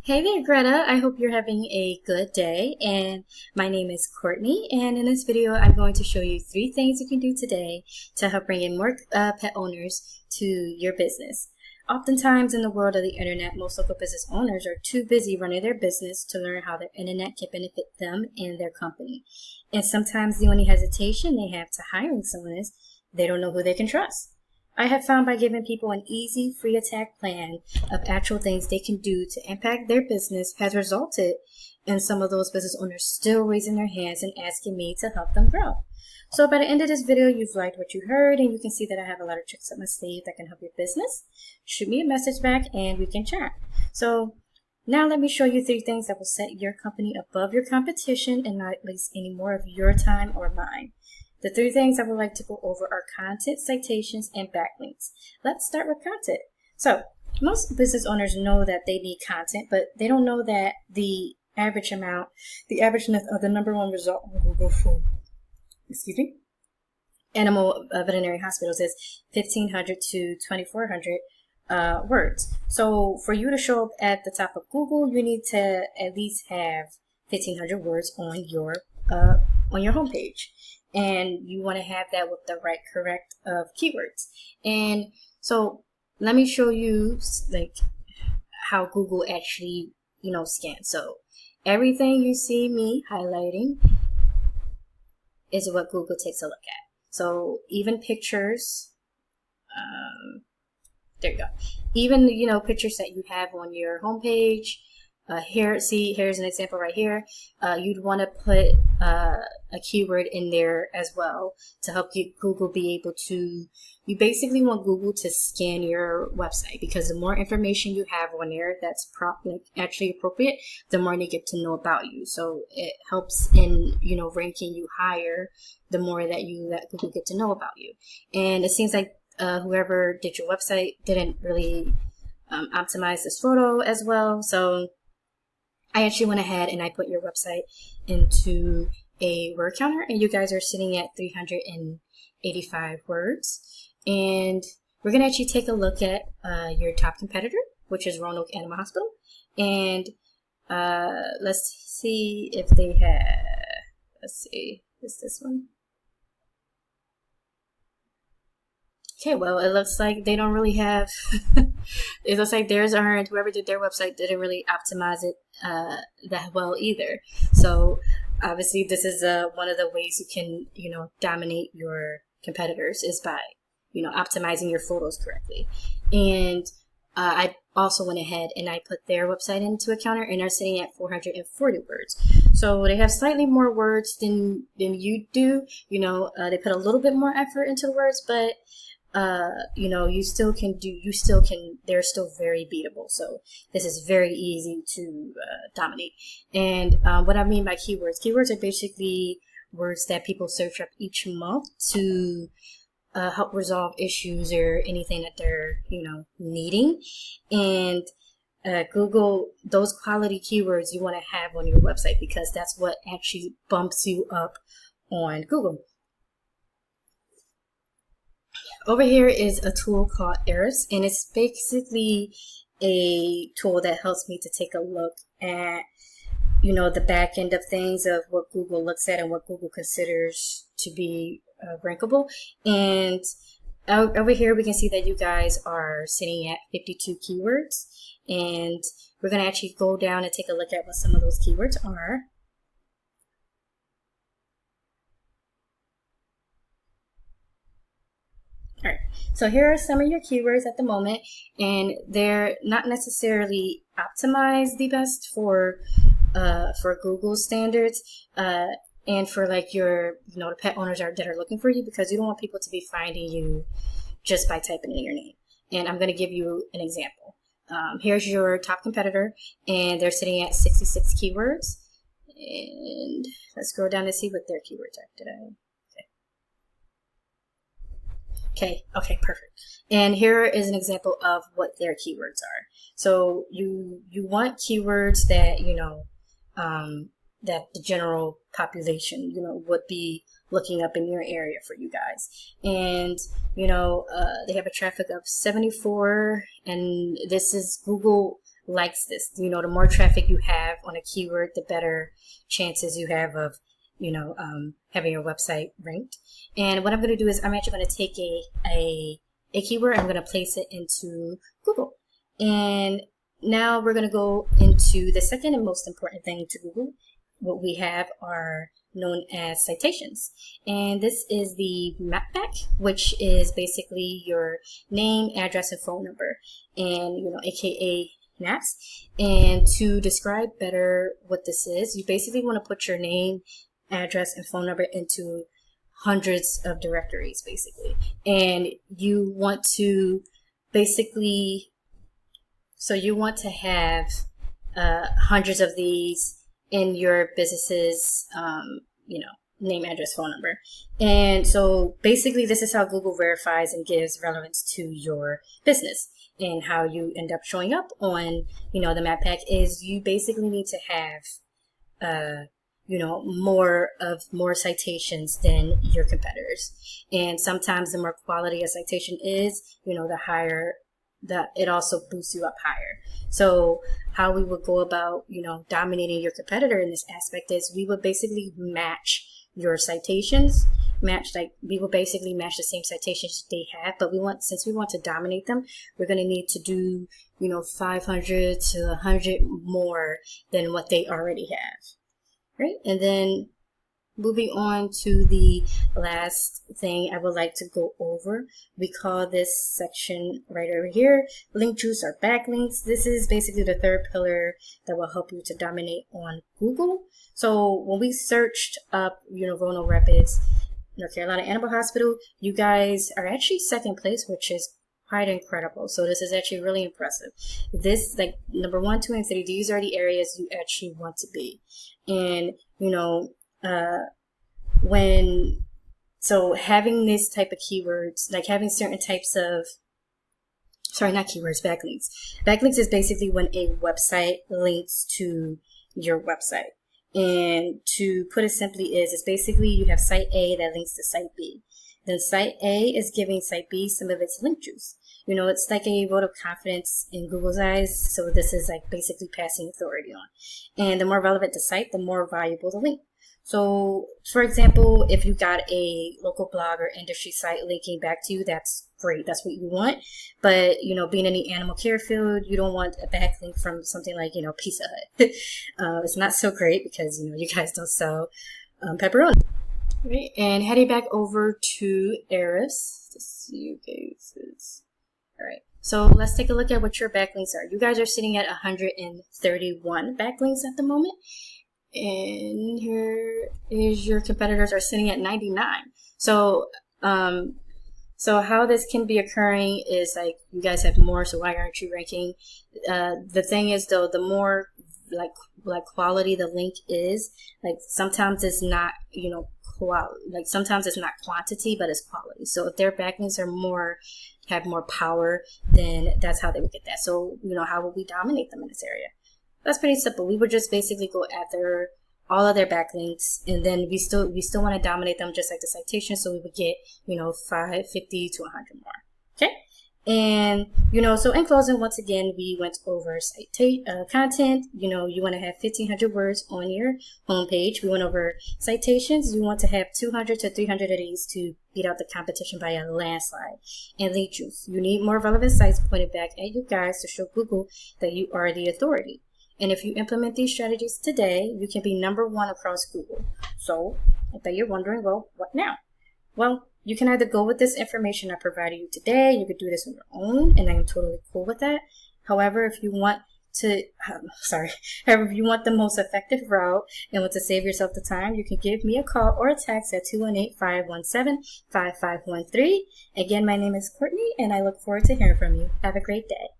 Hey there, Greta. I hope you're having a good day. And my name is Courtney. And in this video, I'm going to show you 3 things you can do today to help bring in more pet owners to your business. Oftentimes in the world of the internet, most local business owners are too busy running their business to learn how their internet can benefit them and their company. And sometimes the only hesitation they have to hiring someone is they don't know who they can trust. I have found by giving people an easy, free attack plan of actual things they can do to impact their business has resulted in some of those business owners still raising their hands and asking me to help them grow. So by the end of this video, you've liked what you heard and you can see that I have a lot of tricks up my sleeve that can help your business. Shoot me a message back and we can chat. So now let me show you 3 things that will set your company above your competition and not waste any more of your time or mine. The 3 things I would like to go over are content, citations, and backlinks. Let's start with content. So most business owners know that they need content, but they don't know that the averageness of the number one result on Google for, animal veterinary hospitals is 1,500 to 2,400 words. So for you to show up at the top of Google, you need to at least have 1,500 words on your homepage. And you want to have that with the right correct of keywords. And so let me show you like how Google actually, scans. So everything you see me highlighting is what Google takes a look at. So even pictures, there you go. Even, pictures that you have on your homepage. Here's an example right here. You'd want to put a keyword in there as well to help Google be able to, you basically want Google to scan your website, because the more information you have on there that's actually appropriate, the more they get to know about you. So it helps in, ranking you higher the more that you let Google get to know about you. And it seems like whoever did your website didn't really optimize this photo as well. So I actually went ahead and I put your website into a word counter, and you guys are sitting at 385 words. And we're going to actually take a look at your top competitor, which is Roanoke Animal Hospital. And let's see if they have, is this one? Okay, well, it looks like they don't really have, it looks like theirs aren't, whoever did their website didn't really optimize it that well either. So obviously this is one of the ways you can, dominate your competitors is by, optimizing your photos correctly. And I also went ahead and I put their website into a counter, and they're sitting at 440 words. So they have slightly more words than you do. They put a little bit more effort into the words, but they're still very beatable. So this is very easy to dominate. And what I mean by keywords are basically words that people search up each month to help resolve issues or anything that they're, needing. And Google, those quality keywords you want to have on your website, because that's what actually bumps you up on Google. Over here is a tool called Eris, and it's basically a tool that helps me to take a look at, the back end of things, of what Google looks at and what Google considers to be rankable. And over here we can see that you guys are sitting at 52 keywords, and we're going to actually go down and take a look at what some of those keywords are. All right, so here are some of your keywords at the moment, and they're not necessarily optimized the best for Google standards, and for like your, the pet owners that are looking for you, because you don't want people to be finding you just by typing in your name. And I'm going to give you an example. Here's your top competitor, and they're sitting at 66 keywords. And let's scroll down and see what their keywords are. Okay, perfect. And here is an example of what their keywords are. So you want keywords that, that the general population, would be looking up in your area for you guys. And, they have a traffic of 74, and this is Google likes this. You know, the more traffic you have on a keyword, the better chances you have of, you know, having your website ranked. And what I'm going to do is I'm actually going to take a keyword, I'm going to place it into Google. And now we're going to go into the second and most important thing to Google. What we have are known as citations. And this is the map pack, which is basically your name, address, and phone number, and, you know, AKA maps. And to describe better what this is, you basically want to put your name, address, and phone number into hundreds of directories, basically. And you want to basically, so you want to have hundreds of these in your business's, you know, name, address, phone number. And so basically this is how Google verifies and gives relevance to your business. And how you end up showing up on, you know, the map pack is you basically need to have, you know, more citations than your competitors. And sometimes the more quality a citation is, you know, the higher it also boosts you up higher. So how we would go about, you know, dominating your competitor in this aspect is we would basically match your citations, we will basically match the same citations they have, but since we want to dominate them, we're going to need to do, you know, 500 to 100 more than what they already have, right? And then moving on to the last thing I would like to go over, we call this section right over here, link juice or backlinks. This is basically the third pillar that will help you to dominate on Google. So when we searched up, you know, Roanoke Rapids, North Carolina Animal Hospital, you guys are actually second place, which is quite incredible. So this is actually really impressive. This, like, number 1, 2, and 3, these are the areas you actually want to be. And, you know, so having this type of keywords, like having certain types of, sorry, not keywords, backlinks. Backlinks is basically when a website links to your website. And to put it simply it's basically you have site A that links to site B. Then site A is giving site B some of its link juice. You know, it's like a vote of confidence in Google's eyes. So this is like basically passing authority on. And the more relevant the site, the more valuable the link. So, for example, if you got a local blog or industry site linking back to you, that's great. That's what you want. But, you know, being in the animal care field, you don't want a backlink from something like, you know, Pizza Hut. It's not so great because, you know, you guys don't sell pepperoni. Right. And heading back over to Eris to see you guys. All right. So let's take a look at what your backlinks are. You guys are sitting at 131 backlinks at the moment. And here is your competitors are sitting at 99. So, so how this can be occurring is like you guys have more, so why aren't you ranking? The thing is though, the more like quality the link is, like sometimes it's not, you know, like sometimes it's not quantity, but it's quality. So if their backlinks are have more power, then that's how they would get that. So, you know, how will we dominate them in this area? That's pretty simple. We would just basically go after all of their backlinks, and then we still want to dominate them just like the citation. So we would get, you know, 50 to 100 more. Okay. And, you know, so in closing, once again, we went over content. You know, you want to have 1,500 words on your homepage. We went over citations. You want to have 200 to 300 of these to beat out the competition by a landslide. And link juice. You need more relevant sites pointed back at you guys to show Google that you are the authority. And if you implement these strategies today, you can be #1 across Google. So I bet you're wondering, well, what now? Well, you can either go with this information I provided you today. You could do this on your own, and I'm totally cool with that. However, if you want to, however, if you want the most effective route and want to save yourself the time, you can give me a call or a text at 218-517-5513. Again, my name is Courtney, and I look forward to hearing from you. Have a great day.